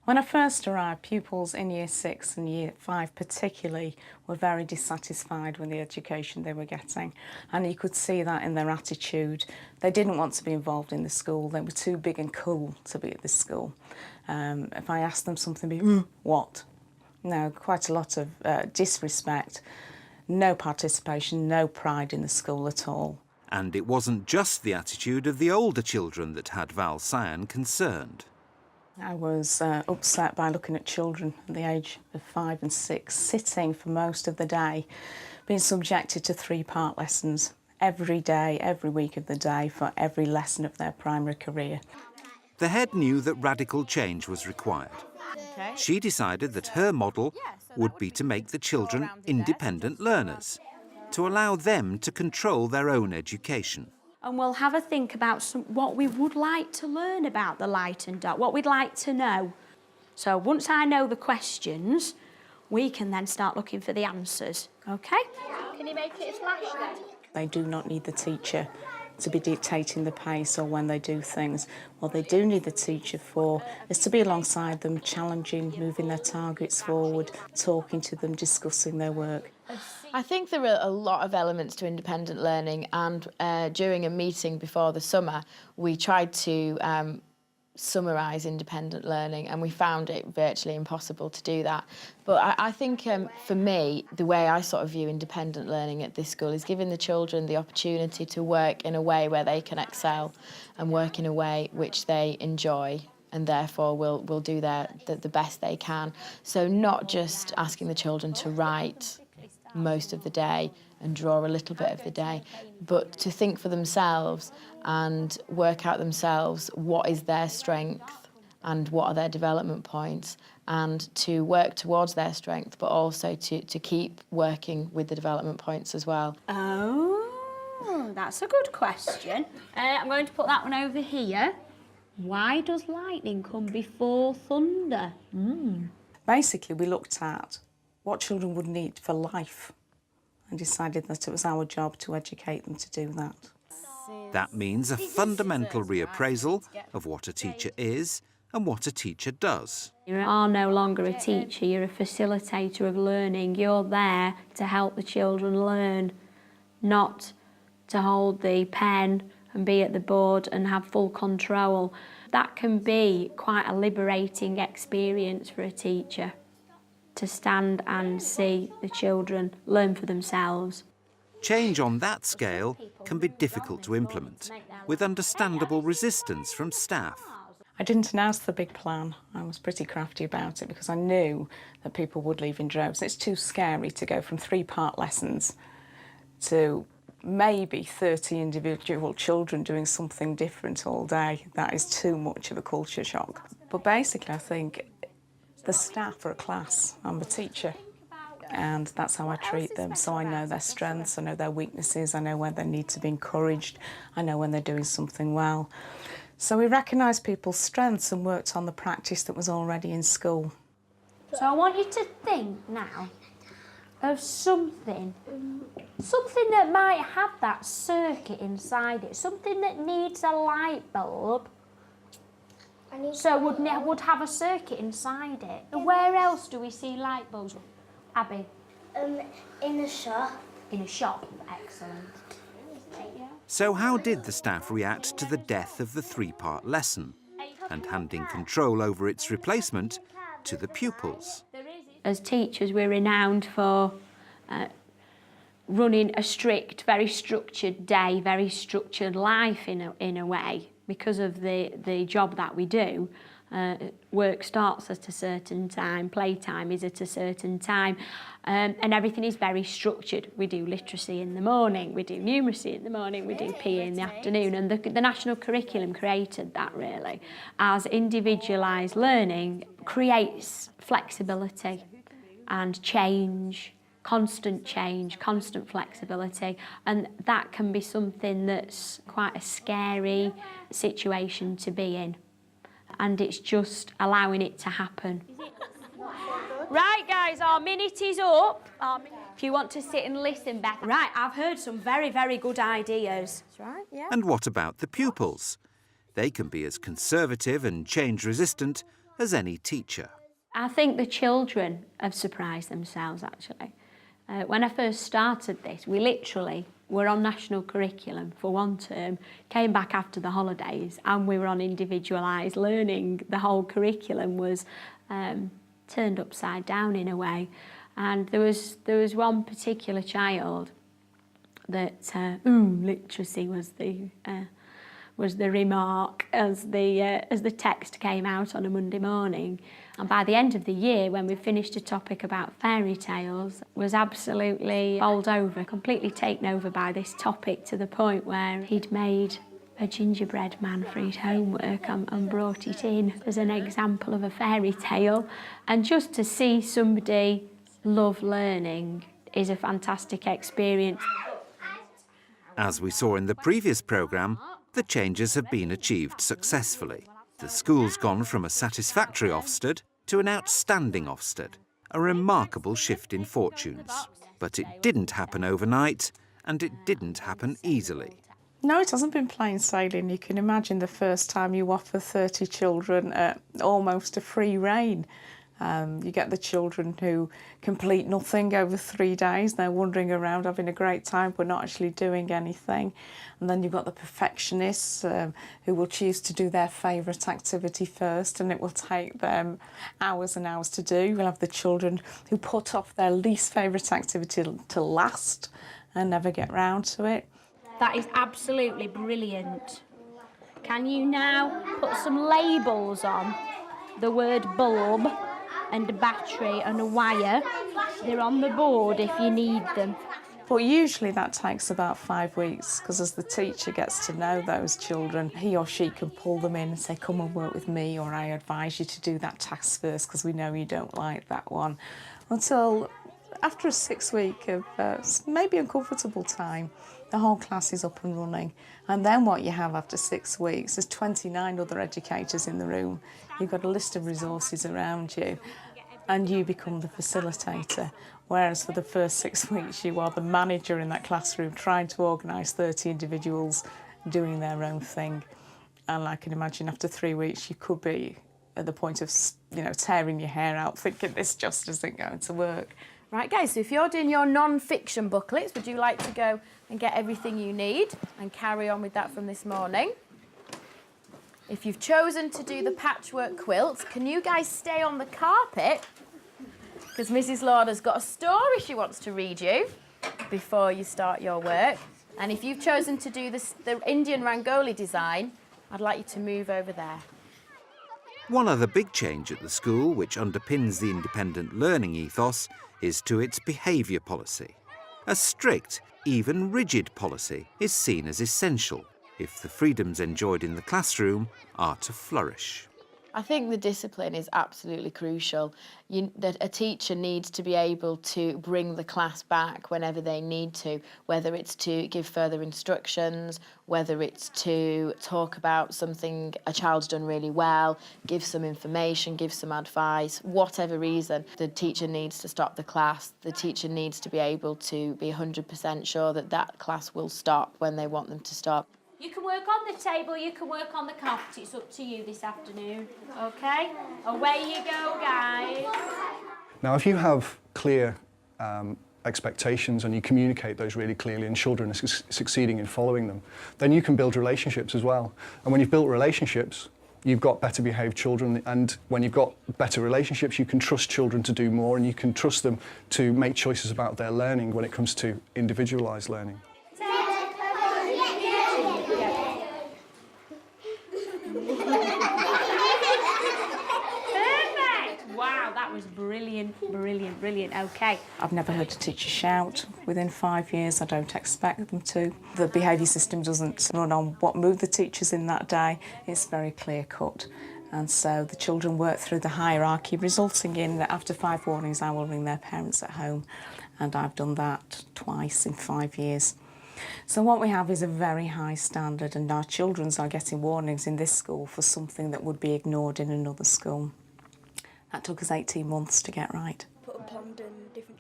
When I first arrived, pupils in Year 6 and Year 5 particularly were very dissatisfied with the education they were getting, and you could see that in their attitude. They didn't want to be involved in the school. They were too big and cool to be at this school. If I asked them something, what? No, quite a lot of disrespect, no participation, no pride in the school at all. And it wasn't just the attitude of the older children that had Val Cyan concerned. I was upset by looking at children at the age of 5 and 6 sitting for most of the day, being subjected to 3-part lessons every day, every week of the day for every lesson of their primary career. The head knew that radical change was required. She decided that her model would be to make the children independent learners, to allow them to control their own education. And we'll have a think about what we would like to learn about the light and dark, what we'd like to know. So once I know the questions, we can then start looking for the answers, OK? Can you make it a flash then? They do not need the teacher to be dictating the pace or when they do things. What they do need the teacher for is to be alongside them, challenging, moving their targets forward, talking to them, discussing their work. I think there are a lot of elements to independent learning, and during a meeting before the summer, we tried to summarise independent learning, and we found it virtually impossible to do that. But I think for me, the way I sort of view independent learning at this school is giving the children the opportunity to work in a way where they can excel and work in a way which they enjoy, and therefore will do the best they can. So not just asking the children to write most of the day and draw a little bit of the day, but to think for themselves and work out themselves what is their strength and what are their development points, and to work towards their strength, but also to keep working with the development points as well. Oh, that's a good question. I'm going to put that one over here. Why does lightning come before thunder? Basically, we looked at what children would need for life and decided that it was our job to educate them to do that. That means a fundamental reappraisal of what a teacher is and what a teacher does. You are no longer a teacher, you're a facilitator of learning. You're there to help the children learn, not to hold the pen and be at the board and have full control. That can be quite a liberating experience for a teacher, to stand and see the children learn for themselves. Change on that scale can be difficult to implement, with understandable resistance from staff. I didn't announce the big plan. I was pretty crafty about it because I knew that people would leave in droves. It's too scary to go from 3-part lessons to maybe 30 individual children doing something different all day. That is too much of a culture shock. But basically, I think the staff are a class. I'm a teacher, and that's how I treat them. So I know their strengths, I know their weaknesses, I know when they need to be encouraged, I know when they're doing something well. So we recognised people's strengths and worked on the practice that was already in school. So I want you to think now of something that might have that circuit inside it, something that needs a light bulb. So would have a circuit inside it. Where else do we see light bulbs? Abby? In a shop. In a shop. Excellent. So how did the staff react to the death of the 3-part lesson and handing control over its replacement to the pupils? As teachers, we're renowned for running a strict, very structured day, very structured life in a way. Because of the job that we do, work starts at a certain time, playtime is at a certain time, and everything is very structured. We do literacy in the morning, we do numeracy in the morning, we do PE in the afternoon, and the national curriculum created that really, as individualised learning creates flexibility and change, constant flexibility, and that can be something that's quite a scary situation to be in, and it's just allowing it to happen. Right guys, our minute is up. If you want to sit and listen back. Right, I've heard some very, very good ideas. That's right, yeah. And what about the pupils? They can be as conservative and change-resistant as any teacher. I think the children have surprised themselves, actually. When I first started this, we literally were on national curriculum for one term, came back after the holidays, and we were on individualised learning. The whole curriculum was turned upside down in a way. And there was one particular child that literacy was the remark as the text came out on a Monday morning. And by the end of the year, when we finished a topic about fairy tales, was absolutely bowled over, completely taken over by this topic, to the point where he'd made a gingerbread man for his homework and brought it in as an example of a fairy tale. And just to see somebody love learning is a fantastic experience. As we saw in the previous programme, the changes have been achieved successfully. The school's gone from a satisfactory Ofsted to an outstanding Ofsted, a remarkable shift in fortunes. But it didn't happen overnight, and it didn't happen easily. No, it hasn't been plain sailing. You can imagine the first time you offer 30 children almost a free rein. You get the children who complete nothing over 3 days. They're wandering around having a great time but not actually doing anything. And then you've got the perfectionists who will choose to do their favourite activity first, and it will take them hours and hours to do. You'll have the children who put off their least favourite activity to last and never get round to it. That is absolutely brilliant. Can you now put some labels on the word bulb and a battery and a wire? They're on the board if you need them. But usually that takes about 5 weeks, because as the teacher gets to know those children, he or she can pull them in and say, come and work with me, or I advise you to do that task first because we know you don't like that one. Until after a 6 week of maybe uncomfortable time, the whole class is up and running. And then what you have after 6 weeks is 29 other educators in the room. You've got a list of resources around you, and you become the facilitator. Whereas for the first 6 weeks, you are the manager in that classroom, trying to organise 30 individuals doing their own thing. And I can imagine after 3 weeks, you could be at the point of, tearing your hair out, thinking this just isn't going to work. Right, guys, so if you're doing your non-fiction booklets, would you like to go and get everything you need and carry on with that from this morning? If you've chosen to do the patchwork quilts, can you guys stay on the carpet? Because Mrs. Lauder's got a story she wants to read you before you start your work. And if you've chosen to do the Indian Rangoli design, I'd like you to move over there. One other big change at the school, which underpins the independent learning ethos, is to its behaviour policy. A strict, even rigid policy is seen as essential if the freedoms enjoyed in the classroom are to flourish. I think the discipline is absolutely crucial. That a teacher needs to be able to bring the class back whenever they need to, whether it's to give further instructions, whether it's to talk about something a child's done really well, give some information, give some advice, whatever reason. The teacher needs to stop the class. The teacher needs to be able to be 100% sure that that class will stop when they want them to stop. You can work on the table, you can work on the carpet, it's up to you this afternoon, OK? Away you go, guys. Now, if you have clear expectations and you communicate those really clearly and children are succeeding in following them, then you can build relationships as well. And when you've built relationships, you've got better behaved children, and when you've got better relationships, you can trust children to do more, and you can trust them to make choices about their learning when it comes to individualised learning. Was brilliant, brilliant, brilliant. OK. I've never heard a teacher shout within 5 years. I don't expect them to. The behaviour system doesn't run on what mood the teacher's in that day. It's very clear-cut. And so the children work through the hierarchy, resulting in that after 5 warnings, I will ring their parents at home. And I've done that twice in 5 years. So what we have is a very high standard, and our children are getting warnings in this school for something that would be ignored in another school. That took us 18 months to get right.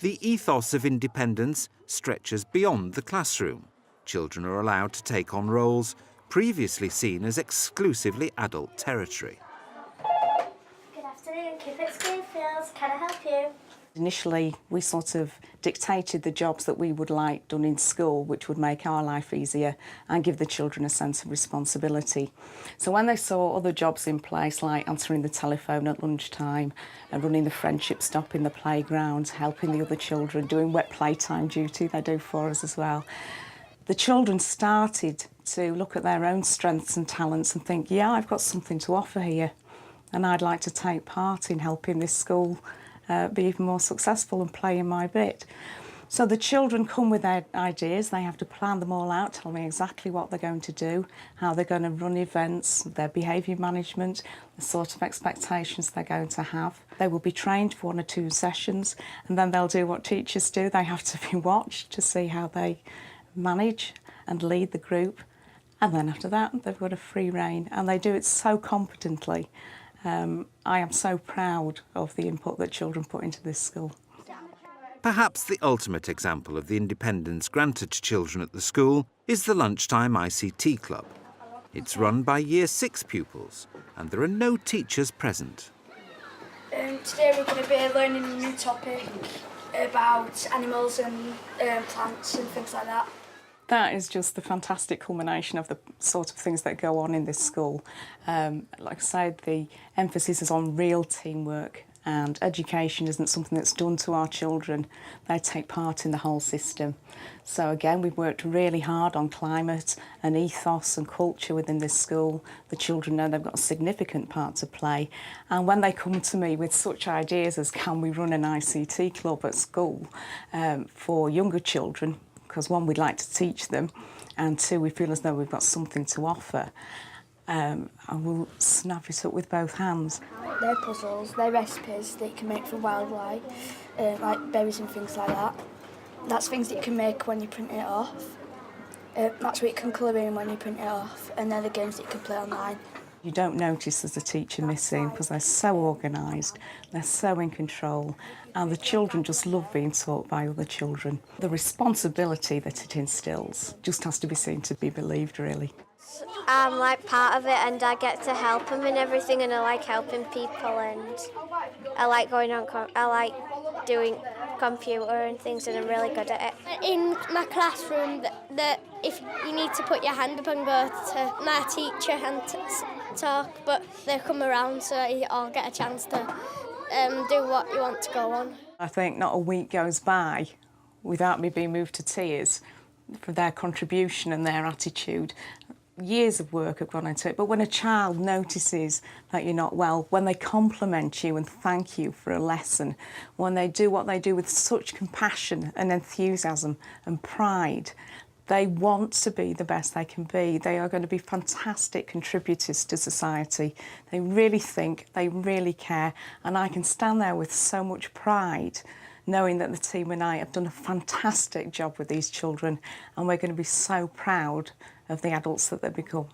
The ethos of independence stretches beyond the classroom. Children are allowed to take on roles previously seen as exclusively adult territory. Can I help you? Initially, we sort of dictated the jobs that we would like done in school, which would make our life easier and give the children a sense of responsibility. So when they saw other jobs in place, like answering the telephone at lunchtime and running the friendship stop in the playground, helping the other children, doing wet playtime duty they do for us as well, the children started to look at their own strengths and talents and think, yeah, I've got something to offer here and I'd like to take part in helping this school be even more successful and play in my bit. So the children come with their ideas, they have to plan them all out, tell me exactly what they're going to do, how they're going to run events, their behaviour management, the sort of expectations they're going to have. They will be trained for 1 or 2 sessions and then they'll do what teachers do, they have to be watched to see how they manage and lead the group. And then after that, they've got a free rein and they do it so competently. I am so proud of the input that children put into this school. Perhaps the ultimate example of the independence granted to children at the school is the Lunchtime ICT Club. It's run by Year 6 pupils and there are no teachers present. Today we're going to be learning a new topic about animals and plants and things like that. That is just the fantastic culmination of the sort of things that go on in this school. Like I said, the emphasis is on real teamwork and education isn't something that's done to our children. They take part in the whole system. So again, we've worked really hard on climate and ethos and culture within this school. The children know they've got a significant part to play. And when they come to me with such ideas as can we run an ICT club at school for younger children, because 1, we'd like to teach them, and 2, we feel as though we've got something to offer, I will snap it up with both hands. They're puzzles, they're recipes that you can make for wildlife, like berries and things like that. That's things that you can make when you print it off. That's what you can colour in when you print it off, and they're the games that you can play online. You don't notice there's a teacher missing because they're so organised, they're so in control, and the children just love being taught by other children. The responsibility that it instills just has to be seen to be believed, really. I'm like part of it and I get to help them and everything, and I like helping people, and I like going on, I like doing computer and things, and I'm really good at it. In my classroom, if you need to put your hand up and go to my teacher and talk, but they come around so you all get a chance to do what you want to go on. I think not a week goes by without me being moved to tears for their contribution and their attitude. Years of work have gone into it, but when a child notices that you're not well, when they compliment you and thank you for a lesson, when they do what they do with such compassion and enthusiasm and pride, they want to be the best they can be. They are going to be fantastic contributors to society. They really think, they really care, and I can stand there with so much pride knowing that the team and I have done a fantastic job with these children, and we're going to be so proud of the adults that they become.